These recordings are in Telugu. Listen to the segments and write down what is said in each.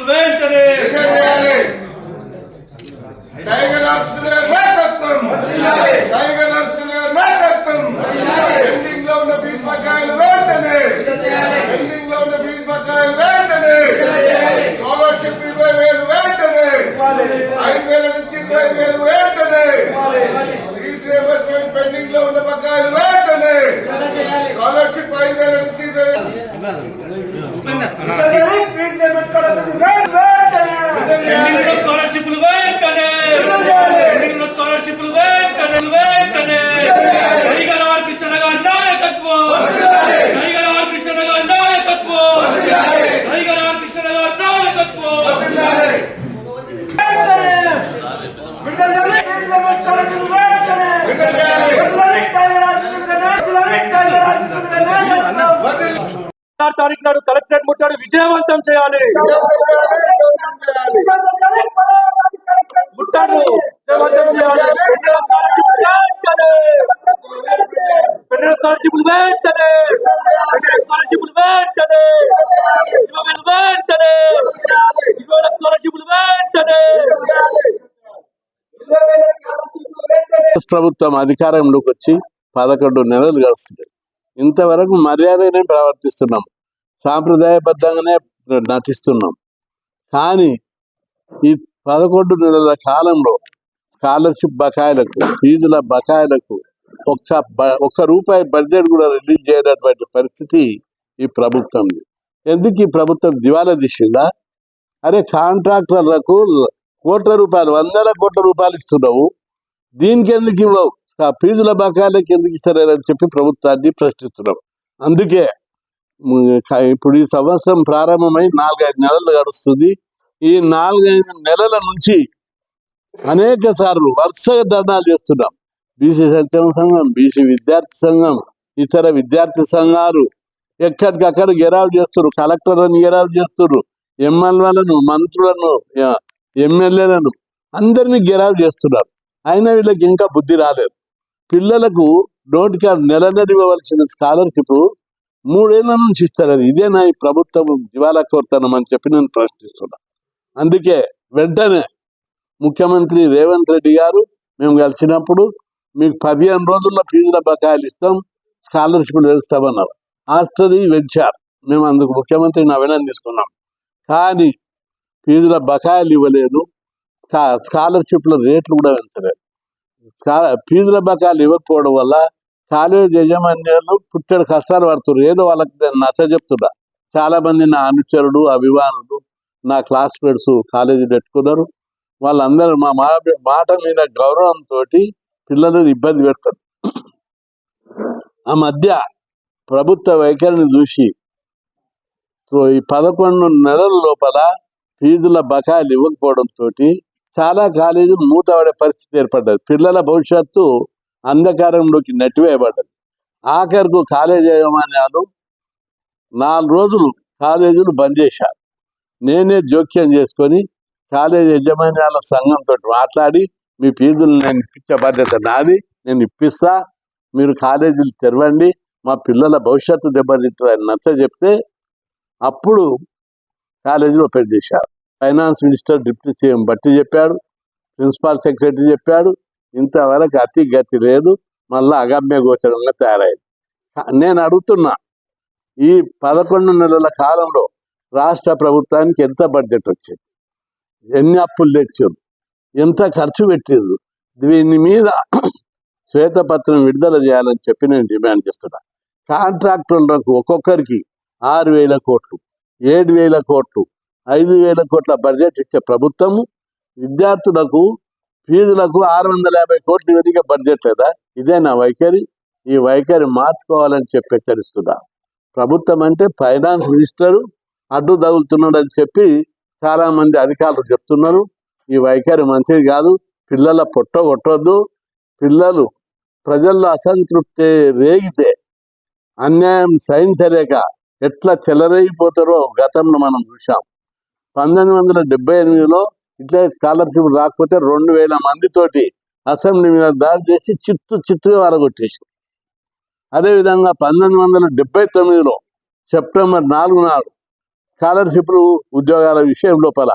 స్కాలర్షిప్లు వెంటనే టైగర్ ఆర్ట్స్లర్ నాయకత్వం టైగర్ ఆర్ట్స్లర్ నాయకత్వం పెండింగ్ లో ఉన్న ఫీజు బకాయిలు వెంటనే పెండింగ్ లో ఉన్న ఫీజు బకాయిలు వెంటనే స్కాలర్షిప్ 20,000 వెంటనే 5,000 నుంచి 20,000 వెంటనే ఫీజు రియంబర్స్మెంట్ పెండింగ్ లో ఉన్న బకాయిలు వెంటనే స్కాలర్షిప్ 5,000 నుంచి 20,000 స్కాలర్షిప్లు వెంటనే స్కాలర్షిప్లు వెంటనే టైగర్ ఆర్ కృష్ణ గారి నాయకత్వం టైగర్ ఆర్ కృష్ణ గారి నాయకత్వం టైగర్ ఆర్ కృష్ణ గారి నాయకత్వం తారీఖు నాడు కలెక్టరేట్ ముట్టాడు విజయవంతం చేయాలి ముట్టాడు విజయవంతం చేయాలి ఫెడరల్ స్కాలర్షిప్లు వెంటనే స్కాలర్షిప్లు వెంటనే 20,000 వెంటనే 20,000 స్కాలర్షిప్లు వెంటనే ప్రభుత్వం అధికారంలోకి వచ్చి 11 నెలలు గడుస్తుంది. ఇంతవరకు మర్యాదగానే ప్రవర్తిస్తున్నాం, సాంప్రదాయబద్ధంగానే నటిస్తున్నాం. కానీ ఈ 11 నెలల కాలంలో స్కాలర్షిప్ బకాయిలకు, ఫీజుల బకాయిలకు ఒక్క రూపాయి బడ్జెట్ కూడా రిలీజ్ చేయనటువంటి పరిస్థితి ఈ ప్రభుత్వంది. ఎందుకు ఈ ప్రభుత్వం దివాలా తీసిందా? అరే కాంట్రాక్టర్లకు కోట్ల రూపాయలు, 100 కోట్ల రూపాయలు ఇస్తున్నావు, దీనికి ఎందుకు ఇవ్వవు? ఫీజుల బకాయిలకు ఎందుకు ఇస్తారని చెప్పి ప్రభుత్వాన్ని ప్రశ్నిస్తున్నాం. అందుకే ఇప్పుడు ఈ సంవత్సరం ప్రారంభమై 4-5 నెలలు గడుస్తుంది. ఈ 4-5 నెలల నుంచి అనేక సార్లు వరుసగా ధర్నాలు చేస్తున్నాం. బీసీ సంక్షేమ సంఘం, బీసీ విద్యార్థి సంఘం, ఇతర విద్యార్థి సంఘాలు ఎక్కడికక్కడ గెరావ్ చేస్తున్నారు. కలెక్టర్లను గెరావ్ చేస్తున్నారు, ఎమ్మెల్యేలను, మంత్రులను, ఎమ్మెల్యేలను అందరినీ గెరావ్ చేస్తున్నారు. అయినా వీళ్ళకి ఇంకా బుద్ధి రాలేదు. పిల్లలకు నోటికి నెల ఇవ్వవలసిన స్కాలర్షిప్ 3 ఏళ్ల నుంచి ఇస్తారు. ఇదేనా ఈ ప్రభుత్వం దివాలా కోరుతానం అని చెప్పి నేను ప్రశ్నిస్తున్నా. అందుకే వెంటనే ముఖ్యమంత్రి రేవంత్ రెడ్డి గారు మేము కలిసినప్పుడు మీకు 15 రోజుల్లో ఫీజుల బకాయిలు ఇస్తాం, స్కాలర్షిప్లు వేస్తామన్నారు. ఆస్టరీ వెంచారు. మేము అందుకు ముఖ్యమంత్రిని అభినందిస్తున్నాం. కానీ ఫీజుల బకాయిలు ఇవ్వలేదు, స్కాలర్షిప్ల రేట్లు కూడా పెంచలేదు. ఫీజుల బకాయిలు ఇవ్వకపోవడం వల్ల కాలేజ్ యజమాన్యాలు పుట్టెడు కష్టాలు పడుతున్నారు. ఏదో వాళ్ళకి నేను నచ్చ చెప్తున్నా. చాలా మంది నా అనుచరుడు, అభిమానులు, నా క్లాస్మేట్స్ కాలేజీ పెట్టుకున్నారు. వాళ్ళందరూ మా మాట మీద గౌరవంతో పిల్లలను ఇబ్బంది పెడతారు. ఆ మధ్య ప్రభుత్వ వైఖరిని చూసి ఈ 11 నెలల లోపల ఫీజుల బకాయిలు ఇవ్వకపోవడంతో చాలా కాలేజీలు మూతపడే పరిస్థితి ఏర్పడ్డది. పిల్లల భవిష్యత్తు అంధకారంలోకి నెట్టివేయబడ్డది. ఆఖరుకు కాలేజీ యాజమాన్యాలు 4 రోజులు కాలేజీలు బంద్ చేశారు. నేనే జోక్యం చేసుకొని కాలేజీ యజమాన్యాల సంఘంతో మాట్లాడి మీ ఫీజులు నేను ఇప్పించే బాధ్యత నాది, నేను ఇప్పిస్తా, మీరు కాలేజీలు తెరవండి, మా పిల్లల భవిష్యత్తు దెబ్బతింటుందని నచ్చ చెప్తే అప్పుడు కాలేజీలు ఓపెన్ చేశారు. ఫైనాన్స్ మినిస్టర్ డిప్యూటీ సీఎం బట్టి చెప్పాడు, ప్రిన్సిపాల్ సెక్రటరీ చెప్పాడు. ఇంతవరకు అతి గతి లేదు, మళ్ళీ అగమ్య గోచరంగా తయారైంది. నేను అడుగుతున్నా, ఈ 11 నెలల కాలంలో రాష్ట్ర ప్రభుత్వానికి ఎంత బడ్జెట్ వచ్చింది, ఎన్ని అప్పులు తెచ్చారు, ఎంత ఖర్చు పెట్టిండ్రు? దీని మీద శ్వేతపత్రం విడుదల చేయాలని చెప్పి నేను డిమాండ్ చేస్తున్నా. కాంట్రాక్టర్లకు ఒక్కొక్కరికి 6,000 కోట్లు, 7,000 కోట్లు, 5,000 కోట్ల బడ్జెట్ ఇచ్చే ప్రభుత్వము విద్యార్థులకు ఫీజులకు 650 కోట్లు ఇవ్వడానికి బడ్జెట్ లేదా? ఇదే నా వైఖరి. ఈ వైఖరి మార్చుకోవాలని చెప్పి హెచ్చరిస్తున్నా. ప్రభుత్వం అంటే ఫైనాన్స్ మినిస్టరు అడ్డు తగులుతున్నాడని చెప్పి చాలా మంది అధికారులు చెప్తున్నారు. ఈ వైఖరి మంచిది కాదు. పిల్లల పొట్ట కొట్టొద్దు. పిల్లలు ప్రజల్లో అసంతృప్తి రేగితే, అన్యాయం సహించలేక ఎట్లా చెలరేగిపోతారో గతంలో మనం చూసాం. 1978లో ఇట్లా స్కాలర్షిప్ రాకపోతే 2,000 మందితోటి అసెంబ్లీ మీద దాడి చేసి చిత్తుగా వరగొట్టేసి. అదేవిధంగా 1979లో సెప్టెంబర్ 4 నాడు స్కాలర్షిప్లు ఉద్యోగాల విషయం లోపల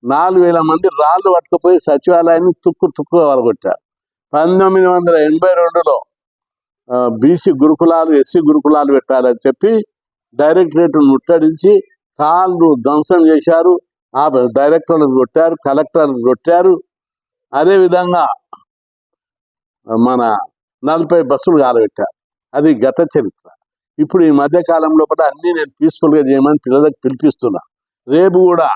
4,000 మంది రాళ్ళు పట్టుకుపోయి సచివాలయాన్ని తుక్కు వరగొట్టారు. 1982లో బీసీ గురుకులాలు ఎస్సీ గురుకులాలు పెట్టాలని చెప్పి డైరెక్టరేట్ ముట్టడించి కాళ్ళు ధ్వంసం చేశారు. ఆ డైరెక్టర్లను కొట్టారు, కలెక్టర్లను కొట్టారు. అదేవిధంగా మన 40 బస్సులు కాలబెట్టారు. అది గత చరిత్ర. ఇప్పుడు ఈ మధ్య కాలంలో అన్నీ నేను పీస్ఫుల్గా చేయమని పిల్లలకు పిలిపిస్తున్నా. రేపు కూడా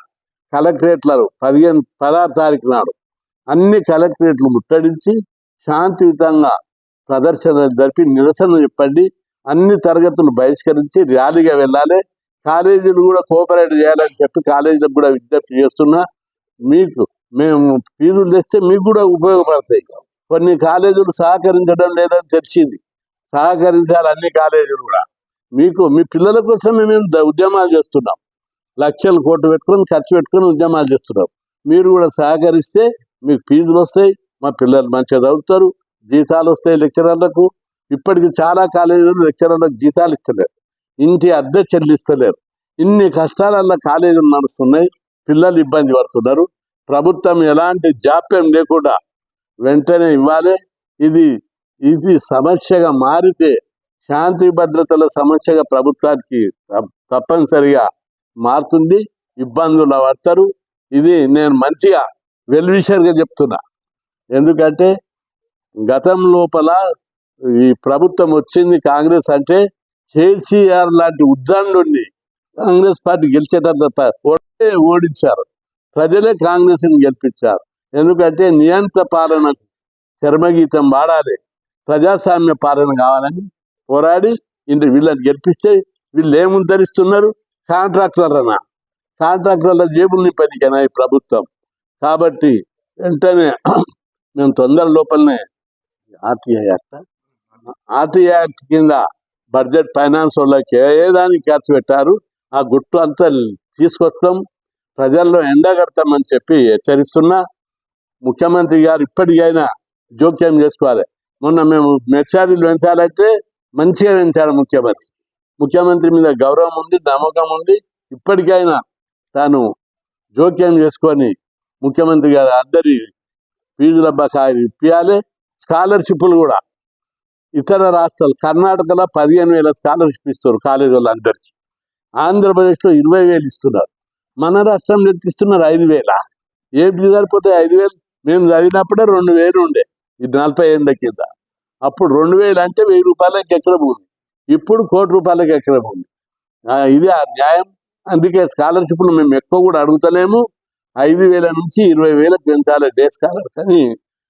కలెక్టరేట్లను 16 తారీఖు నాడు అన్ని కలెక్టరేట్లు ముట్టడించి శాంతియుతంగా ప్రదర్శనలు జరిపి నిరసన చెప్పండి. అన్ని తరగతులు బహిష్కరించి ర్యాలీగా వెళ్ళాలి. కాలేజీలు కూడా కోఆపరేట్ చేయాలని చెప్పి కాలేజీలకు కూడా విజ్ఞప్తి చేస్తున్నా. మేము ఫీజులు తెస్తే మీకు కూడా ఉపయోగపడతాయి. కొన్ని కాలేజీలు సహకరించడం లేదని తెలిసింది. సహకరించాలి అన్ని కాలేజీలు కూడా. మీ పిల్లల కోసమే మేము ఉద్యమాలు చేస్తున్నాం. లక్షలు కోట్లు పెట్టుకొని ఖర్చు పెట్టుకొని ఉద్యమాలు చేస్తున్నాం. మీరు కూడా సహకరిస్తే మీకు ఫీజులు వస్తాయి, మా పిల్లలు మంచిగా చదువుతారు, జీతాలు వస్తాయి లెక్చరర్లకు. ఇప్పటికి చాలా కాలేజీలు లెక్చరర్లకు జీతాలు ఇస్తలేరు, ఇంటి అద్దె చెల్లిస్తలేరు. ఇన్ని కష్టాలల్లో కాలేజీలు నడుస్తున్నాయి, పిల్లలు ఇబ్బంది పడుతున్నారు. ప్రభుత్వం ఎలాంటి జాప్యం లేకుండా వెంటనే ఇవ్వాలి. ఇది సమస్యగా మారితే శాంతి భద్రతల సమస్యగా ప్రభుత్వానికి తప్పనిసరిగా మారుతుంది. ఇబ్బందులు పడతారు. ఇది నేను మంచిగా వెల్విషర్గా చెప్తున్నా. ఎందుకంటే గతం లోపల ఈ ప్రభుత్వం వచ్చింది కాంగ్రెస్ అంటే కేసీఆర్ లాంటి ఉద్దండుని కాంగ్రెస్ పార్టీ గెలిచేటంత ఓడించారు. ప్రజలే కాంగ్రెస్ని గెలిపించారు. ఎందుకంటే నియంత్ర పాలనకు చర్మగీతం వాడాలి, ప్రజాస్వామ్య పాలన కావాలని పోరాడి వీళ్ళని గెలిపిస్తే వీళ్ళు ఏముద్ధరిస్తున్నారు? కాంట్రాక్టర్ల జేబులు నింపనికనా ఈ ప్రభుత్వం. కాబట్టి వెంటనే మేము తొందర లోపలనే ఆర్టీఐ యాక్ట్ కింద బడ్జెట్ ఫైనాన్స్ వాళ్ళకి ఏ దానికి ఖర్చు పెట్టారు ఆ గుట్టు అంతా తీసుకొస్తాం, ప్రజల్లో ఎండగడతామని చెప్పి హెచ్చరిస్తున్నా. ముఖ్యమంత్రి గారు ఇప్పటికైనా జోక్యం చేసుకోవాలి. మొన్న మేము మెర్చారీలు పెంచాలంటే మంచిగా పెంచాడు ముఖ్యమంత్రి మీద గౌరవం ఉంది, నమ్మకం ఉంది. ఇప్పటికైనా తాను జోక్యం చేసుకొని ముఖ్యమంత్రి గారు అందరి ఫీజుల బకాయిలు ఇప్పియాలి. స్కాలర్షిప్లు కూడా ఇతర రాష్ట్రాలు కర్ణాటకలో 15,000 స్కాలర్షిప్ ఇస్తారు కాలేజీ వాళ్ళందరికీ. ఆంధ్రప్రదేశ్లో 20,000 ఇస్తున్నారు. మన రాష్ట్రంలో ఎంత ఇస్తున్నారు? 5,000. ఏపీ సరిపోతే 5,000. మేము చదివినప్పుడే 2,000 ఉండే, ఇది 40 ఏళ్ళ కింద. అప్పుడు 2,000 అంటే 1,000 రూపాయలకి ఎకరం ఉంది, ఇప్పుడు 1 కోటి రూపాయలకి ఎకరం ఉంది. ఇది ఆ న్యాయం. అందుకే స్కాలర్షిప్లు మేము ఎక్కువ కూడా అడుగుతలేము. 5,000 నుంచి 20,000 పెంచాలి డే స్కాలర్ అని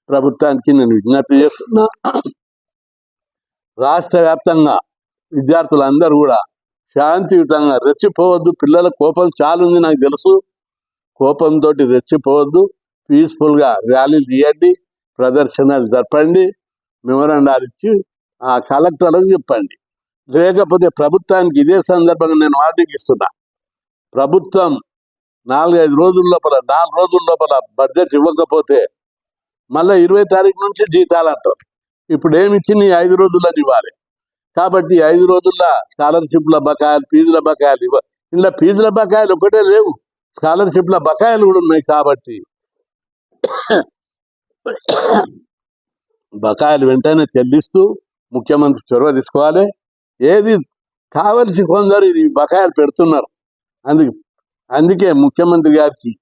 ప్రభుత్వానికి నేను విజ్ఞప్తి చేస్తున్నా. రాష్ట్ర వ్యాప్తంగా విద్యార్థులందరూ కూడా శాంతియుతంగా రెచ్చిపోవద్దు. పిల్లల కోపం చాలా ఉంది నాకు తెలుసు. కోపంతో రెచ్చిపోవద్దు. పీస్ఫుల్గా ర్యాలీలు తీయండి, ప్రదర్శనలు జరపండి, మెమోరాండాలు ఇచ్చి ఆ కలెక్టర్లకు చెప్పండి. లేకపోతే ప్రభుత్వానికి ఇదే సందర్భంగా నేను వార్నింగ్ ఇస్తున్నా. ప్రభుత్వం 4 రోజుల లోపల బడ్జెట్ ఇవ్వకపోతే మళ్ళీ 20 తారీఖు నుంచి జీతాలు అంటారు. ఇప్పుడు ఏమి ఇచ్చి 5 రోజులని ఇవ్వాలి. కాబట్టి 5 రోజుల్లో స్కాలర్షిప్ల బకాయిలు, ఫీజుల బకాయిలు ఇలా ఫీజుల బకాయిలు ఒకటే లేవు, స్కాలర్షిప్ల బకాయిలు కూడా ఉన్నాయి. కాబట్టి బకాయిలు వెంటనే చెల్లిస్తూ ముఖ్యమంత్రి చొరవ తీసుకోవాలి. ఏది కావలసి కొందరు ఇది బకాయిలు పెడుతున్నారు. అందుకే ముఖ్యమంత్రి గారికి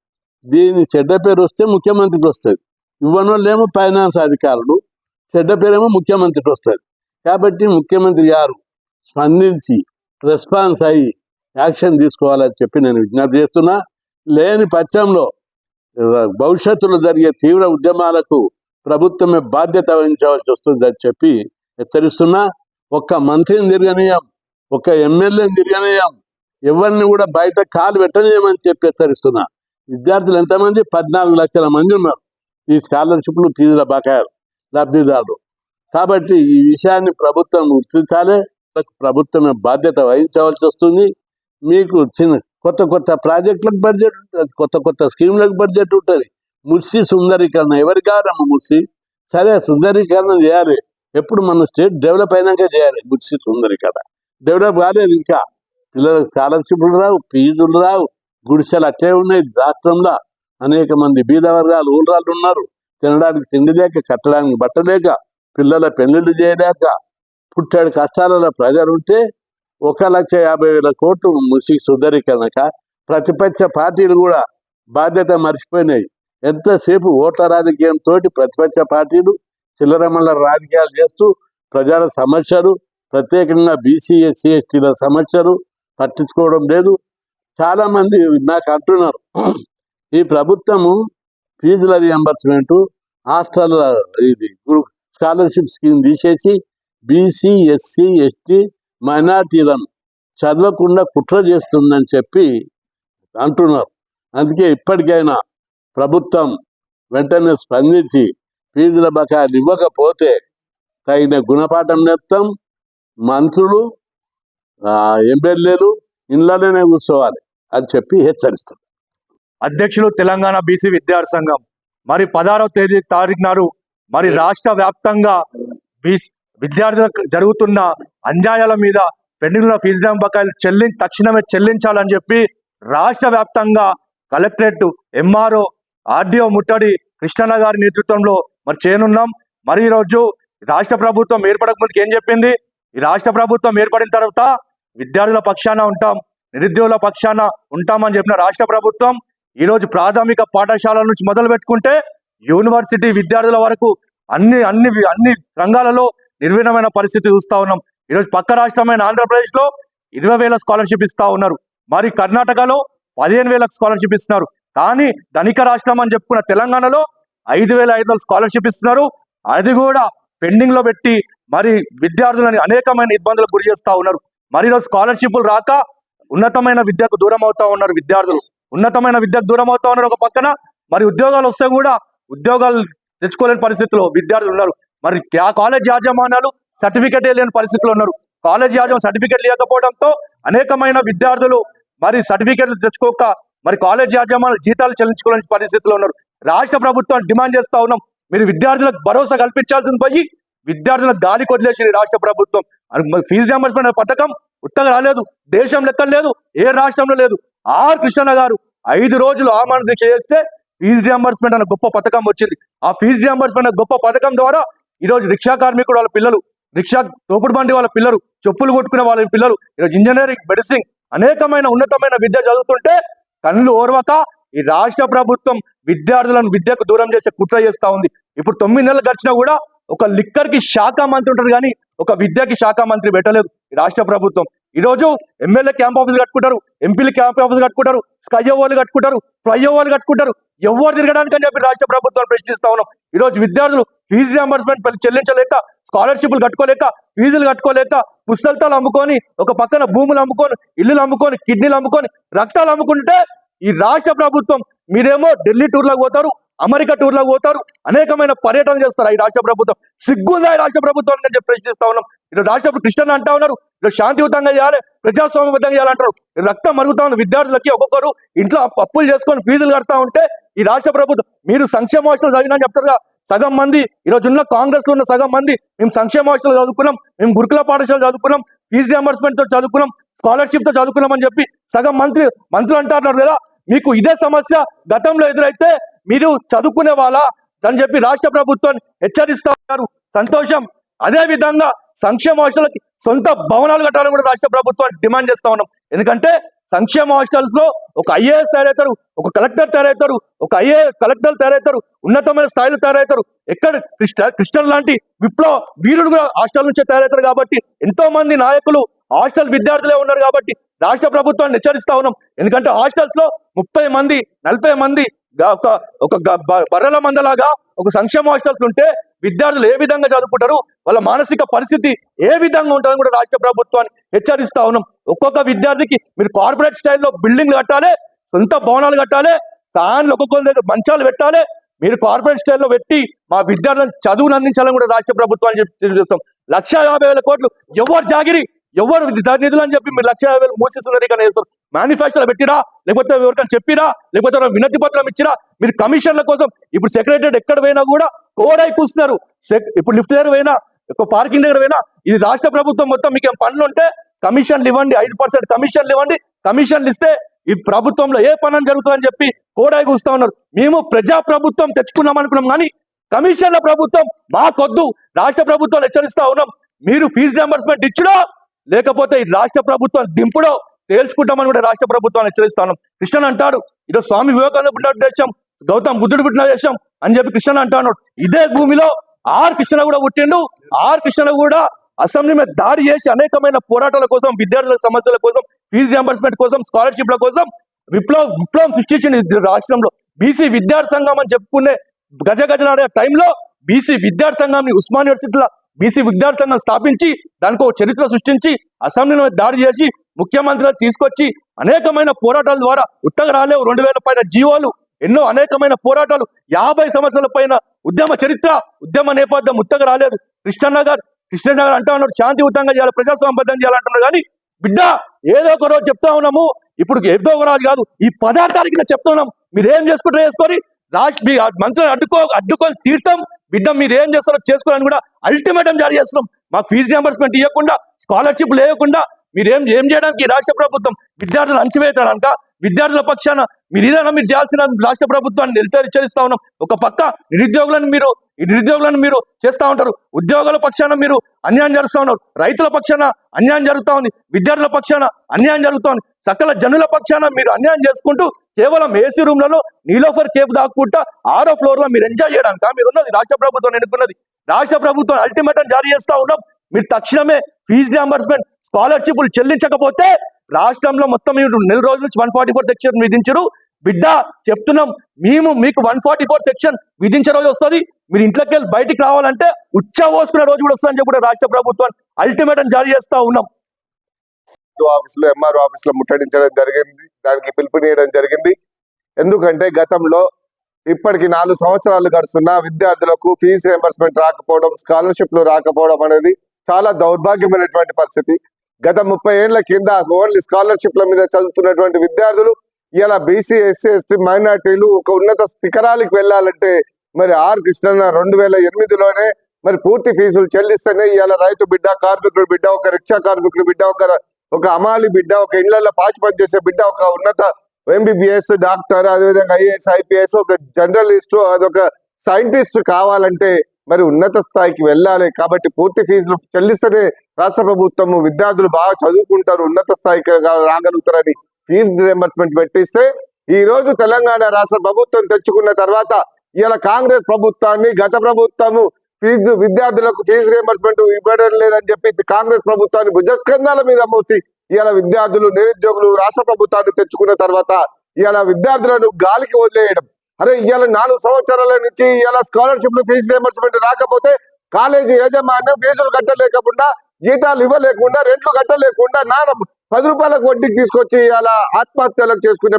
దీని చెడ్డ పేరు వస్తే ముఖ్యమంత్రికి వస్తుంది. ఇవ్వనోళ్ళేమో ఫైనాన్స్ అధికారులు, చెడ్డ పేరేమో ముఖ్యమంత్రికి వస్తుంది. కాబట్టి ముఖ్యమంత్రి గారు స్పందించి రెస్పాన్స్ అయ్యి యాక్షన్ తీసుకోవాలని చెప్పి నేను విజ్ఞప్తి చేస్తున్నా. లేని పక్షంలో భవిష్యత్తులో జరిగే తీవ్ర ఉద్యమాలకు ప్రభుత్వమే బాధ్యత వహించవలసి వస్తుందని చెప్పి హెచ్చరిస్తున్నా. ఒక్క మంత్రిని తిరగనీయం, ఒక్క ఎమ్మెల్యేని తిరగనీయం, ఎవరిని కూడా బయట కాలు పెట్టనీయమని చెప్పి హెచ్చరిస్తున్నా. విద్యార్థులు ఎంతమంది? 14 లక్షల మంది ఉన్నారు ఈ స్కాలర్షిప్లు, ఫీజుల బకాయిలు లబ్ధిదారులు. కాబట్టి ఈ విషయాన్ని ప్రభుత్వం గుర్తించాలి. ప్రభుత్వమే బాధ్యత వహించవలసి వస్తుంది. మీకు కొత్త ప్రాజెక్టులకు బడ్జెట్ ఉంటుంది, కొత్త స్కీములకు బడ్జెట్ ఉంటుంది. మున్సి సుందరీకరణ ఎవరికి కాదమ్మ మున్సి? సరే సుందరీకరణ చేయాలి, ఎప్పుడు మన స్టేట్ డెవలప్ అయినాక చేయాలి. మున్సి సుందరీకరణ డెవలప్ కాలేదు ఇంకా. పిల్లలకు స్కాలర్షిప్లు రావు, ఫీజులు రావు, గుడిసెలు అట్లే ఉన్నాయి. రాష్ట్రంలో అనేక మంది బీద వర్గాలు ఊళ్ళాళ్ళు ఉన్నారు. తినడానికి తిండి లేక, కట్టడానికి బట్టలేక, పిల్లల పెళ్లిళ్ళు చేయలేక, పుట్టాడు కష్టాలలో ప్రజలు ఉంటే 1,50,000 కోట్లు ముసికి సుధరీకరణక ప్రతిపక్ష పార్టీలు కూడా బాధ్యత మర్చిపోయినాయి. ఎంతసేపు ఓట్ల రాజకీయంతో ప్రతిపక్ష పార్టీలు చిల్లరమల్ల రాజకీయాలు చేస్తూ ప్రజల సమస్యలు, ప్రత్యేకంగా బీసీ ఎస్సీ ఎస్టీల సమస్యలు పట్టించుకోవడం లేదు. చాలామంది నాకు అంటున్నారు, ఈ ప్రభుత్వము ఫీజుల రియంబర్స్మెంటు, హాస్టల్ ఇది స్కాలర్షిప్ స్కీమ్ తీసేసి బీసీ ఎస్సీ ఎస్టీ మైనార్టీలను చదవకుండా కుట్ర చేస్తుందని చెప్పి అంటున్నారు. అందుకే ఇప్పటికైనా ప్రభుత్వం వెంటనే స్పందించి ఫీజుల బకాయిలు ఇవ్వకపోతే తగిన గుణపాఠం నేర్పుతాం. మంత్రులు ఎమ్మెల్యేలు ఇళ్లలోనే కూర్చోవాలి అని చెప్పి హెచ్చరిస్తారు. అధ్యక్షులు తెలంగాణ బీసీ విద్యార్థి సంఘం మరి 16వ తారీఖు నాడు మరి రాష్ట్ర వ్యాప్తంగా విద్యార్థులకు జరుగుతున్న అన్యాయాల మీద పెండింగ్ ఫీజు బకాయిలు తక్షణమే చెల్లించాలని చెప్పి రాష్ట్ర వ్యాప్తంగా కలెక్టరేట్, ఎంఆర్ఓ, ఆర్డీఓ ముట్టడి కృష్ణన్న గారి నేతృత్వంలో మరి చేయనున్నాం. మరి ఈరోజు రాష్ట్ర ప్రభుత్వం ఏర్పడక ముందుకు ఏం చెప్పింది? ఈ రాష్ట్ర ప్రభుత్వం ఏర్పడిన తర్వాత విద్యార్థుల పక్షాన ఉంటాం, నిరుద్యోగుల పక్షాన ఉంటామని చెప్పిన రాష్ట్ర ప్రభుత్వం ఈరోజు ప్రాథమిక పాఠశాలల నుంచి మొదలు పెట్టుకుంటే యూనివర్సిటీ విద్యార్థుల వరకు అన్ని అన్ని అన్ని రంగాలలో నిర్వీణమైన పరిస్థితి చూస్తా ఉన్నాం. ఈరోజు పక్క రాష్ట్రమైన ఆంధ్రప్రదేశ్లో 20,000 స్కాలర్షిప్ ఇస్తా ఉన్నారు. మరి కర్ణాటకలో 15,000 స్కాలర్షిప్ ఇస్తున్నారు. కానీ ధనిక రాష్ట్రం అని చెప్పుకున్న తెలంగాణలో 5,500 స్కాలర్షిప్ ఇస్తున్నారు. అది కూడా పెండింగ్ లో పెట్టి మరి విద్యార్థులని అనేకమైన ఇబ్బందులకు గురి చేస్తా ఉన్నారు. మరి ఈరోజు స్కాలర్షిప్లు రాక ఉన్నతమైన విద్యకు దూరం అవుతా ఉన్నారు విద్యార్థులు. ఉన్నతమైన విద్యకు దూరం అవుతా ఉన్నారు. ఒక పక్కన మరి ఉద్యోగాలు వస్తే కూడా ఉద్యోగాలు తెచ్చుకోలేని పరిస్థితిలో విద్యార్థులు ఉన్నారు. మరి కాలేజ్ యాజమాన్యాలు సర్టిఫికెట్ లేని పరిస్థితిలో ఉన్నారు. కాలేజ్ యాజమాన్యం సర్టిఫికెట్ లేకపోవడంతో అనేకమైన విద్యార్థులు మరి సర్టిఫికెట్లు తెచ్చుకోక మరి కాలేజ్ యాజమాన్యాలు జీతాలు చెల్లించుకోలేని పరిస్థితిలో ఉన్నారు. రాష్ట్ర ప్రభుత్వం డిమాండ్ చేస్తా ఉన్నాం, మీరు విద్యార్థులకు భరోసా కల్పించాల్సింది పోయి విద్యార్థులకు గాలికి వదిలేసి రాష్ట్ర ప్రభుత్వం ఫీజు రియంబర్స్మెంట్ పథకం ఉత్తగా రాలేదు, దేశం లెక్కలు లేదు, ఏ రాష్ట్రంలో లేదు. ఆర్ కృష్ణ గారు 5 రోజులు ఆమరణ దీక్ష చేస్తే ఫీజు రియంబర్స్మెంట్ అనే గొప్ప పథకం వచ్చింది. ఆ ఫీజు రియంబర్స్మెంట్ గొప్ప పథకం ద్వారా ఈరోజు రిక్షా కార్మికుడు వాళ్ళ పిల్లలు, రిక్షా తోపుడు బండి వాళ్ళ పిల్లలు, చెప్పులు కొట్టుకునే వాళ్ళ పిల్లలు ఈరోజు ఇంజనీరింగ్, మెడిసిన్ అనేకమైన ఉన్నతమైన విద్య చదువుతుంటే కళ్ళు ఓర్వక ఈ రాష్ట్ర ప్రభుత్వం విద్యార్థులను విద్యకు దూరం చేసే కుట్ర చేస్తా ఉంది. ఇప్పుడు 9 నెలలు గడిచినా కూడా ఒక లిక్కర్ కి శాఖ మంత్రి ఉంటారు కానీ ఒక విద్యకి శాఖ మంత్రి పెట్టలేదు ఈ రాష్ట్ర ప్రభుత్వం. ఈరోజు ఎమ్మెల్యే క్యాంప్ ఆఫీస్ కట్టుకుంటారు, ఎంపీలు క్యాంప్ ఆఫీస్ కట్టుకుంటారు, స్కై ఓవర్లు కట్టుకుంటారు, ఫ్లై ఓవర్లు కట్టుకుంటారు. ఎవరు తిరగడానికి అని చెప్పి రాష్ట్ర ప్రభుత్వాన్ని ప్రశ్నిస్తా ఉన్నాం. ఈరోజు విద్యార్థులు ఫీజు రియంబర్స్మెంట్ చెల్లించలేక, స్కాలర్షిప్లు కట్టుకోలేక, ఫీజులు కట్టుకోలేక, పుస్తకాలు అమ్ముకొని, ఒక పక్కన భూములు అమ్ముకొని, ఇల్లులు అమ్ముకొని, కిడ్నీలు అమ్ముకొని, రక్తాలు అమ్ముకుంటే ఈ రాష్ట్ర ప్రభుత్వం మీరేమో ఢిల్లీ టూర్లకు పోతారు, అమెరికా టూర్లకు పోతారు, అనేకమైన పర్యటన చేస్తారు. ఈ రాష్ట్ర ప్రభుత్వం సిగ్గుందా ఈ రాష్ట్ర ప్రభుత్వానికి అని చెప్పి ప్రశ్నిస్తా ఉన్నాం. ఈరోజు రాష్ట్ర కృష్ణ అంటా ఉన్నారు, ఈరోజు శాంతియుతంగా చేయాలి, ప్రజాస్వామ్యబద్ధంగా చేయాలంటారు. రక్తం మరుగుతా ఉన్న విద్యార్థులకి ఒక్కొక్కరు ఇంట్లో అప్పులు చేసుకొని ఫీజులు కడతా ఉంటే ఈ రాష్ట్ర ప్రభుత్వం మీరు సంక్షేమ హాస్టల్ చదివినా చెప్తారుగా. సగం మంది ఈరోజు ఉన్న కాంగ్రెస్ లో ఉన్న సగం మంది మేము సంక్షేమ హాస్టల్ చదువుకున్నాం, మేము గురుకుల పాఠశాల చదువుకున్నాం, ఫీజు రియంబర్స్మెంట్ తో చదువుకున్నాం, స్కాలర్షిప్ తో చదువుకున్నాం అని చెప్పి సగం మంత్రులు అంటారు కదా. మీకు ఇదే సమస్య గతంలో ఎదురైతే మీరు చదువుకునే వాళ్ళ అని చెప్పి రాష్ట్ర ప్రభుత్వాన్ని హెచ్చరిస్తా ఉన్నారు. సంతోషం. అదే విధంగా సంక్షేమ హాస్టల్కి సొంత భవనాలు కట్టాలని కూడా రాష్ట్ర ప్రభుత్వాన్ని డిమాండ్ చేస్తా ఉన్నాం. ఎందుకంటే సంక్షేమ హాస్టల్స్ లో ఒక ఐఏఎస్ తయారవుతారు, ఒక కలెక్టర్ తయారవుతారు, ఒక కలెక్టర్లు తయారవుతారు, ఉన్నతమైన స్థాయిలో తయారవుతారు. ఎక్కడ కృష్ణ లాంటి విప్లవ వీరుడు కూడా హాస్టల్ నుంచే తయారవుతారు. కాబట్టి ఎంతో మంది నాయకులు హాస్టల్ విద్యార్థులే ఉన్నారు. కాబట్టి రాష్ట్ర ప్రభుత్వాన్ని హెచ్చరిస్తా ఉన్నాం. ఎందుకంటే హాస్టల్స్ లో 30 మంది 40 మంది ఒక బర్రెల మందలాగా ఒక సంక్షేమ హాస్టల్స్ ఉంటే విద్యార్థులు ఏ విధంగా చదువుకుంటారు, వాళ్ళ మానసిక పరిస్థితి ఏ విధంగా ఉంటుందని కూడా రాష్ట్ర ప్రభుత్వాన్ని హెచ్చరిస్తా ఉన్నాం. ఒక్కొక్క విద్యార్థికి మీరు కార్పొరేట్ స్టైల్లో బిల్డింగ్లు కట్టాలి, సొంత భవనాలు కట్టాలి, ఫ్యాన్లు ఒక్కొక్కరి దగ్గర మంచాలు పెట్టాలి. మీరు కార్పొరేట్ స్టైల్లో పెట్టి మా విద్యార్థులను చదువును అందించాలని కూడా రాష్ట్ర ప్రభుత్వాన్ని తెలియజేస్తాం. 1,50,000 కోట్లు ఎవరు జాగిరి, ఎవరు నిధులు అని చెప్పి మీరు 1,50,000 మూసిస్తున్నారు. ఇక్కడ మేనిఫెస్టోలో పెట్టిరా, లేకపోతే ఎవరికైనా చెప్పిరా, లేకపోతే వినతి పత్రం ఇచ్చిరా. మీరు కమిషన్ల కోసం ఇప్పుడు సెక్రటరియట్ ఎక్కడ పోయినా కూడా కోడై కూస్తున్నారు. ఇప్పుడు లిఫ్ట్ దగ్గర పోయినా, పార్కింగ్ దగ్గర పోయినా, ఇది రాష్ట్ర ప్రభుత్వం మొత్తం మీకు ఏం పనులు ఉంటే కమిషన్లు ఇవ్వండి, 5% కమిషన్లు ఇవ్వండి, కమిషన్లు ఇస్తే ఈ ప్రభుత్వంలో ఏ పని జరుగుతుందని చెప్పి కోడాయి కూస్తా ఉన్నారు. మేము ప్రజా ప్రభుత్వం తెచ్చుకున్నాం అనుకున్నాం, కానీ కమిషన్ల ప్రభుత్వం మాకొద్దు. రాష్ట్ర ప్రభుత్వాలు హెచ్చరిస్తా ఉన్నాం, మీరు ఫీజు రియంబర్స్మెంట్ ఇచ్చుడో లేకపోతే ఈ రాష్ట్ర ప్రభుత్వం దింపుడో తేల్చుకుంటామని కూడా రాష్ట్ర ప్రభుత్వాన్ని హెచ్చరిస్తా ఉన్నాం. కృష్ణన్ అంటాడు ఈరోజు స్వామి వివేకానంద పుట్టిన దేశం, గౌతమ్ బుద్ధుడు పుట్టిన దేశం అని చెప్పి కృష్ణన్ అంటాడు. ఇదే భూమిలో ఆర్ కృష్ణ కూడా పుట్టిండు. ఆర్ కృష్ణ కూడా అసెంబ్లీ మీద దాడి చేసి అనేకమైన పోరాటాల కోసం, విద్యార్థుల సమస్యల కోసం, ఫీజు రియంబర్స్మెంట్ కోసం, స్కాలర్షిప్ల కోసం విప్లవం సృష్టించింది రాష్ట్రంలో. బీసీ విద్యార్థి సంఘం అని చెప్పుకునే గజగజలాడే టైంలో బీసీ విద్యార్థి సంఘాన్ని ఉస్మాన్ యూనివర్సిటీలో బీసీ విద్యార్థి సంఘం స్థాపించి దానికి ఒక చరిత్ర సృష్టించి అసెంబ్లీలో దాడి చేసి ముఖ్యమంత్రులు తీసుకొచ్చి అనేకమైన పోరాటాల ద్వారా ఉత్తగా రాలేవు 2000 పైన జీవోలు, ఎన్నో అనేకమైన పోరాటాలు, 50 సంవత్సరాల పైన ఉద్యమ చరిత్ర, ఉద్యమ నేపథ్యం ఉత్తగా రాలేదు. కృష్ణనగర్ అంటా ఉన్నారు శాంతియుతంగా చేయాలి, ప్రజాస్వామ్యబద్ధంగా చేయాలంటున్నారు. కానీ బిడ్డ ఏదో ఒక రోజు చెప్తా ఉన్నాము, ఇప్పుడు ఏదో ఒక రోజు కాదు, ఈ 10వ తారీఖున చెప్తా ఉన్నాం. మీరు ఏం చేసుకుంటారో చేసుకొని మీ మంత్రులను అడ్డుకొని తీర్థం బిడ్డ మీరు ఏం చేస్తారో చేసుకోవాలని కూడా అల్టిమేటం జారీ చేస్తున్నాం. మాకు ఫీజు రియంబర్స్మెంట్ ఇవ్వకుండా, స్కాలర్షిప్ లేకుండా మీరు ఏం చేయడానికి రాష్ట్ర ప్రభుత్వం విద్యార్థులు అంచివేయడానికి విద్యార్థుల పక్షాన మీరు ఏదైనా మీరు చేయాల్సిన రాష్ట్ర ప్రభుత్వాన్ని హెచ్చరిస్తా ఉన్నాం. ఒక పక్క నిరుద్యోగులను మీరు చేస్తా ఉంటారు, ఉద్యోగుల పక్షాన మీరు అన్యాయం జరుగుతూ ఉన్నారు, రైతుల పక్షాన అన్యాయం జరుగుతూ ఉంది, విద్యార్థుల పక్షాన అన్యాయం జరుగుతూ ఉంది, సకల జనుల పక్షాన మీరు అన్యాయం చేసుకుంటూ కేవలం ఏసీ రూమ్లలో నీలోఫర్ కేఫ్ దాక్కుంటా 6వ ఫ్లోర్ లో మీరు ఎంజాయ్ చేయడానికి మీరు ఉన్నది. రాష్ట్ర ప్రభుత్వం ఎన్నుకున్నది, రాష్ట్ర ప్రభుత్వం అల్టిమేటం జారీ చేస్తా ఉన్నాం. మీరు తక్షణమే ఫీజు రియంబర్స్మెంట్ స్కాలర్షిప్లు చెల్లించకపోతే రాష్ట్రంలో మొత్తం నెల రోజుల నుంచి 144 సెక్షన్ విధించరు. బిడ్డ చెప్తున్నాం, మేము మీకు 144 సెక్షన్ విధించే రోజు వస్తుంది. మీరు ఇంట్లోకి వెళ్ళి బయటికి రావాలంటే ఉచ్చ పోసుకునే రోజు కూడా వస్తుందని చెప్పి రాష్ట్ర ప్రభుత్వం అల్టిమేటం జారీ చేస్తా ఉన్నాం. ఆఫీసులో ఎంఆర్ఓ ఆఫీసులో ముట్టడించడం జరిగింది, దానికి పిలుపునియడం జరిగింది. ఎందుకంటే గతంలో ఇప్పటికి 4 సంవత్సరాలు గడుస్తున్న విద్యార్థులకు ఫీజు రియంబర్స్మెంట్ రాకపోవడం, స్కాలర్షిప్లు రాకపోవడం అనేది చాలా దౌర్భాగ్యమైనటువంటి పరిస్థితి. గత 30 ఏళ్ల కింద ఓన్లీ స్కాలర్షిప్ల మీద చదువుతున్నటువంటి విద్యార్థులు ఇలా బీసీ, ఎస్సీ, ఎస్టీ, మైనార్టీలు ఒక ఉన్నత శిఖరాలకు వెళ్ళాలంటే మరి ఆర్ కృష్ణన్న 2008లోనే మరి పూర్తి ఫీజులు చెల్లిస్తేనే ఇలా రైతు బిడ్డ, కార్మికుడు బిడ్డ, ఒక రిక్షా కార్మికుడు బిడ్డ, ఒక అమాలి బిడ్డ, ఒక ఇళ్లలో పాచి పనిచేసే బిడ్డ, ఒక ఉన్నత ఎంబీబీఎస్ డాక్టర్, అదేవిధంగా ఐఏఎస్, ఐపీఎస్, ఒక జర్నలిస్ట్, అదొక సైంటిస్ట్ కావాలంటే మరి ఉన్నత స్థాయికి వెళ్ళాలి. కాబట్టి పూర్తి ఫీజులు చెల్లిస్తేనే రాష్ట్ర ప్రభుత్వము విద్యార్థులు బాగా చదువుకుంటారు, ఉన్నత స్థాయికి రాగలుగుతారని ఫీజు రియంబర్స్మెంట్ పెట్టిస్తే ఈ రోజు తెలంగాణ రాష్ట్ర ప్రభుత్వం తెచ్చుకున్న తర్వాత ఇలా కాంగ్రెస్ ప్రభుత్వాన్ని, గత ప్రభుత్వము విద్యార్థులకు ఫీజు రియంబర్స్మెంట్ ఇవ్వడం లేదని చెప్పి కాంగ్రెస్ ప్రభుత్వాన్ని భుజస్కంధాల మీద మోసి ఇలా విద్యార్థులు, నిరుద్యోగులు రాష్ట్ర ప్రభుత్వాన్ని తెచ్చుకున్న తర్వాత ఇలా విద్యార్థులను గాలికి వదిలేయడం. అరే ఇవాళ 4 సంవత్సరాల నుంచి ఇలా స్కాలర్షిప్లు ఫీజు రియంబర్స్మెంట్ రాకపోతే కాలేజీ యాజమాన్యం ఫీజులు కట్టలేకుండా, జీతాలు ఇవ్వలేకుండా, రెంట్లు కట్టలేకుండా 10 రూపాయలకు వడ్డీకి తీసుకొచ్చి ఇలా ఆత్మహత్యలకు చేసుకునే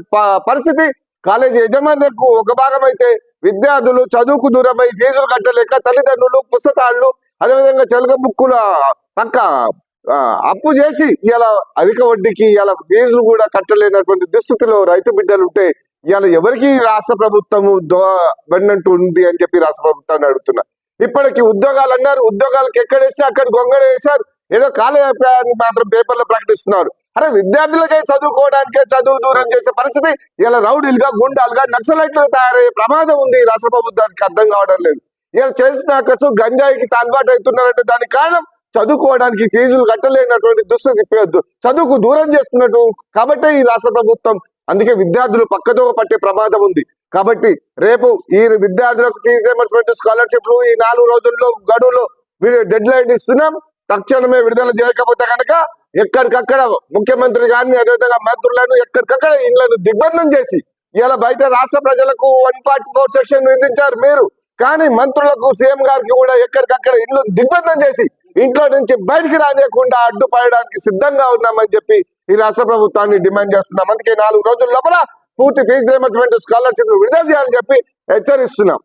పరిస్థితి కాలేజీ యజమానులకు ఒక భాగం అయితే, విద్యార్థులు చదువుకు దూరమై ఫీజులు కట్టలేక తల్లిదండ్రులు పుస్తకాలు, అదేవిధంగా చెలక బుక్కుల పక్క అప్పు చేసి ఇలా అధిక వడ్డీకి ఇలా ఫీజులు కూడా కట్టలేనటువంటి దుస్థితిలో రైతు బిడ్డలు ఉంటే ఇలా ఎవరికి రాష్ట్ర ప్రభుత్వము వెన్నంటూ ఉంది అని చెప్పి రాష్ట్ర ప్రభుత్వాన్ని అడుగుతున్నా. ఇప్పటికి ఉద్యోగాలు అన్నారు, ఉద్యోగాలకు ఎక్కడేస్తే అక్కడ గొంగడ వేశారు, ఏదో కాలయాన్ని మాత్రం పేపర్లో ప్రకటిస్తున్నారు. అరే విద్యార్థులకే చదువుకోవడానికే చదువు దూరం చేసే పరిస్థితి ఇలా రౌడీలుగా, గుండాలుగా, నక్సలైట్లుగా తయారయ్యే ప్రమాదం ఉంది. రాష్ట్ర ప్రభుత్వానికి అర్థం కావడం లేదు. ఇలా చేసిన అక్కసు గంజాయికి అలవాటు అవుతున్నారంటే దానికి కారణం చదువుకోవడానికి ఫీజులు కట్టలేనటువంటి దుస్థితి, చదువుకు దూరం చేస్తున్నట్టు. కాబట్టి ఈ రాష్ట్ర ప్రభుత్వం అందుకే విద్యార్థులు పక్కతో పట్టే ప్రమాదం ఉంది. కాబట్టి రేపు ఈ విద్యార్థులకు ఫీజు రియంబర్స్మెంట్, స్కాలర్షిప్లు ఈ 4 రోజుల్లో గడువులో డెడ్ లైన్ ఇస్తున్నాం. తక్షణమే విడుదల చేయకపోతే కనుక ఎక్కడికక్కడ ముఖ్యమంత్రి గారిని, అదేవిధంగా మంత్రులను ఎక్కడికక్కడ ఇళ్లను దిగ్బంధం చేసి ఇలా బయట రాష్ట్ర ప్రజలకు 144 సెక్షన్ విధించారు మీరు, కానీ మంత్రులకు, సీఎం గారికి కూడా ఎక్కడికక్కడ ఇళ్లు దిగ్బంధం చేసి ఇంట్లో నుంచి బయటికి రానియకుండా అడ్డుపడడానికి సిద్ధంగా ఉన్నామని చెప్పి ఈ రాష్ట్ర ప్రభుత్వాన్ని డిమాండ్ చేస్తున్నాం. అందుకే 4 రోజుల లోపల పూర్తి ఫీజు రియంబర్స్మెంట్, స్కాలర్షిప్ విడుదల చేయాలని చెప్పి హెచ్చరిస్తున్నాం.